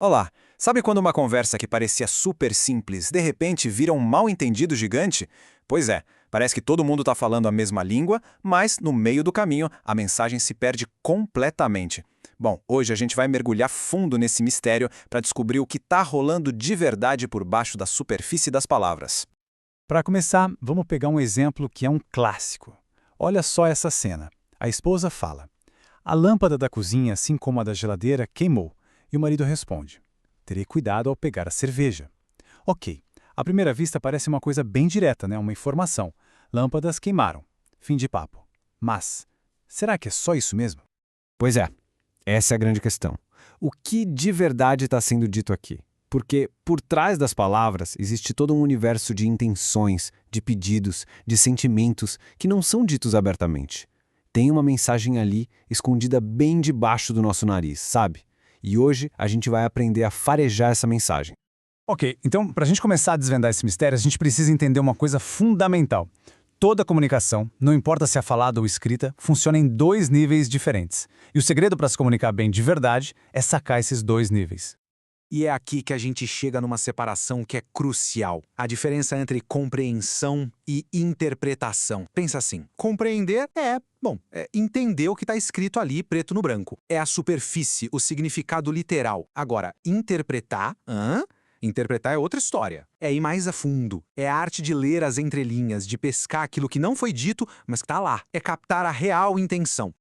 Olá, sabe quando uma conversa que parecia super simples, de repente vira um mal-entendido gigante? Pois é, parece que todo mundo está falando a mesma língua, mas no meio do caminho a mensagem se perde completamente. Bom, hoje a gente vai mergulhar fundo nesse mistério para descobrir o que está rolando de verdade por baixo da superfície das palavras. Para começar, vamos pegar um exemplo que é um clássico. Olha só essa cena. A esposa fala: "A lâmpada da cozinha, assim como a da geladeira, queimou." E o marido responde: "Terei cuidado ao pegar a cerveja." Ok, à primeira vista parece uma coisa bem direta, né? Uma informação. Lâmpadas queimaram. Fim de papo. Mas, será que é só isso mesmo? Pois é, essa é a grande questão. O que de verdade está sendo dito aqui? Porque por trás das palavras existe todo um universo de intenções, de pedidos, de sentimentos que não são ditos abertamente. Tem uma mensagem ali escondida bem debaixo do nosso nariz, sabe? E hoje a gente vai aprender a farejar essa mensagem. Ok, então, para a gente começar a desvendar esse mistério, a gente precisa entender uma coisa fundamental. Toda comunicação, não importa se é falada ou escrita, funciona em dois níveis diferentes. E o segredo para se comunicar bem de verdade é sacar esses dois níveis. E é aqui que a gente chega numa separação que é crucial. A diferença entre compreensão e interpretação. Pensa assim, compreender é entender o que está escrito ali, preto no branco. É a superfície, o significado literal. Agora, interpretar, interpretar é outra história. É ir mais a fundo. É a arte de ler as entrelinhas, de pescar aquilo que não foi dito, mas que está lá. É captar a real intenção.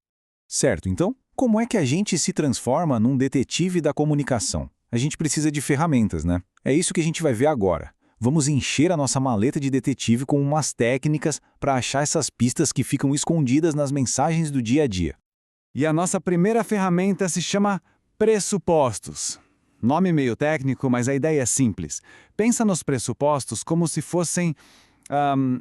Certo, então, como é que a gente se transforma num detetive da comunicação? A gente precisa de ferramentas, né? É isso que a gente vai ver agora. Vamos encher a nossa maleta de detetive com umas técnicas para achar essas pistas que ficam escondidas nas mensagens do dia a dia. E a nossa primeira ferramenta se chama pressupostos. Nome meio técnico, mas a ideia é simples. Pensa nos pressupostos como se fossem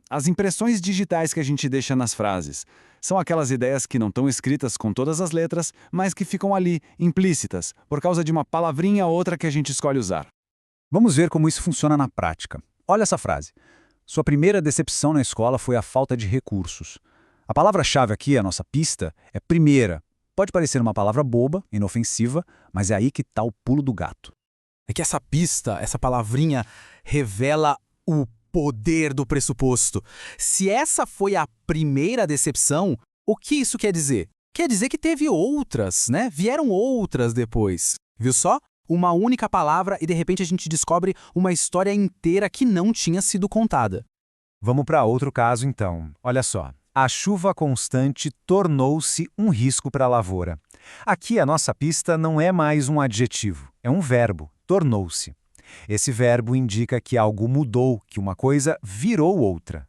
as impressões digitais que a gente deixa nas frases. São aquelas ideias que não estão escritas com todas as letras, mas que ficam ali, implícitas, por causa de uma palavrinha ou outra que a gente escolhe usar. Vamos ver como isso funciona na prática. Olha essa frase. Sua primeira decepção na escola foi a falta de recursos. A palavra-chave aqui, a nossa pista, é primeira. Pode parecer uma palavra boba, inofensiva, mas é aí que está o pulo do gato. É que essa pista, essa palavrinha, revela o poder do pressuposto. Se essa foi a primeira decepção, o que isso quer dizer? Quer dizer que teve outras, né? Vieram outras depois. Viu só? Uma única palavra e de repente a gente descobre uma história inteira que não tinha sido contada. Vamos para outro caso, então. Olha só. A chuva constante tornou-se um risco para a lavoura. Aqui a nossa pista não é mais um adjetivo, é um verbo, tornou-se. Esse verbo indica que algo mudou, que uma coisa virou outra.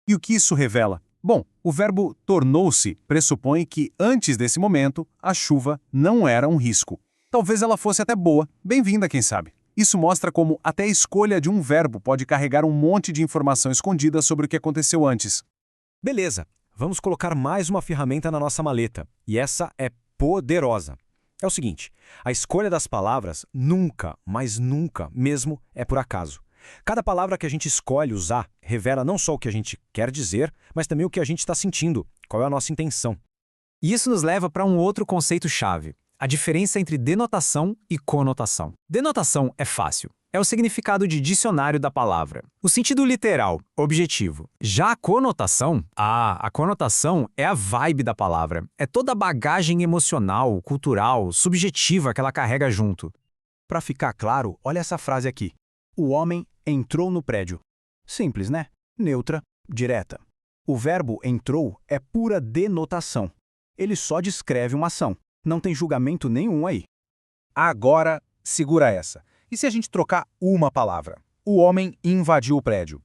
E o que isso revela? Bom, o verbo tornou-se pressupõe que, antes desse momento, a chuva não era um risco. Talvez ela fosse até boa, bem-vinda, quem sabe. Isso mostra como até a escolha de um verbo pode carregar um monte de informação escondida sobre o que aconteceu antes. Beleza, vamos colocar mais uma ferramenta na nossa maleta. E essa é poderosa. É o seguinte, a escolha das palavras nunca, mas nunca mesmo é por acaso. Cada palavra que a gente escolhe usar revela não só o que a gente quer dizer, mas também o que a gente está sentindo, qual é a nossa intenção. E isso nos leva para um outro conceito-chave, a diferença entre denotação e conotação. Denotação é fácil. É o significado de dicionário da palavra. O sentido literal, objetivo. Já a conotação é a vibe da palavra. É toda a bagagem emocional, cultural, subjetiva que ela carrega junto. Para ficar claro, olha essa frase aqui. O homem entrou no prédio. Simples, né? Neutra, direta. O verbo entrou é pura denotação. Ele só descreve uma ação. Não tem julgamento nenhum aí. Agora, segura essa. E se a gente trocar uma palavra? O homem invadiu o prédio.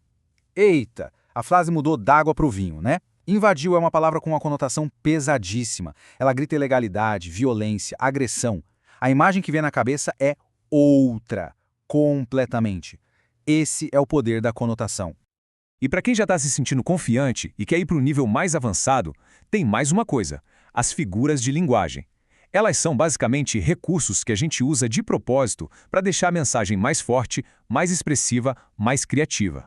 Eita, a frase mudou d'água para o vinho, né? Invadiu é uma palavra com uma conotação pesadíssima. Ela grita ilegalidade, violência, agressão. A imagem que vem na cabeça é outra, completamente. Esse é o poder da conotação. E para quem já está se sentindo confiante e quer ir para um nível mais avançado, tem mais uma coisa: as figuras de linguagem. Elas são basicamente recursos que a gente usa de propósito para deixar a mensagem mais forte, mais expressiva, mais criativa.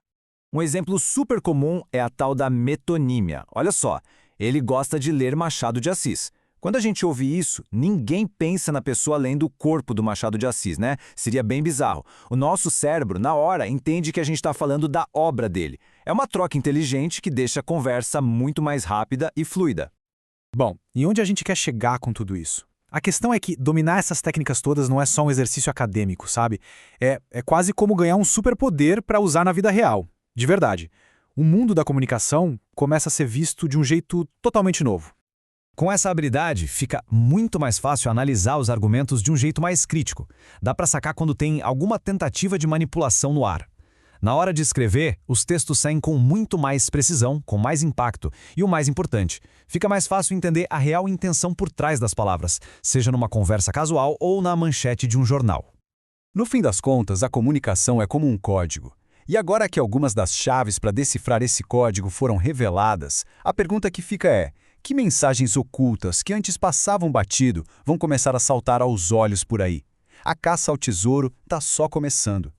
Um exemplo super comum é a tal da metonímia. Olha só, ele gosta de ler Machado de Assis. Quando a gente ouve isso, ninguém pensa na pessoa lendo o corpo do Machado de Assis, né? Seria bem bizarro. O nosso cérebro, na hora, entende que a gente está falando da obra dele. É uma troca inteligente que deixa a conversa muito mais rápida e fluida. Bom, e onde a gente quer chegar com tudo isso? A questão é que dominar essas técnicas todas não é só um exercício acadêmico, sabe? É quase como ganhar um superpoder para usar na vida real. De verdade. O mundo da comunicação começa a ser visto de um jeito totalmente novo. Com essa habilidade, fica muito mais fácil analisar os argumentos de um jeito mais crítico. Dá para sacar quando tem alguma tentativa de manipulação no ar. Na hora de escrever, os textos saem com muito mais precisão, com mais impacto. E o mais importante, fica mais fácil entender a real intenção por trás das palavras, seja numa conversa casual ou na manchete de um jornal. No fim das contas, a comunicação é como um código. E agora que algumas das chaves para decifrar esse código foram reveladas, a pergunta que fica é: que mensagens ocultas que antes passavam batido vão começar a saltar aos olhos por aí? A caça ao tesouro está só começando.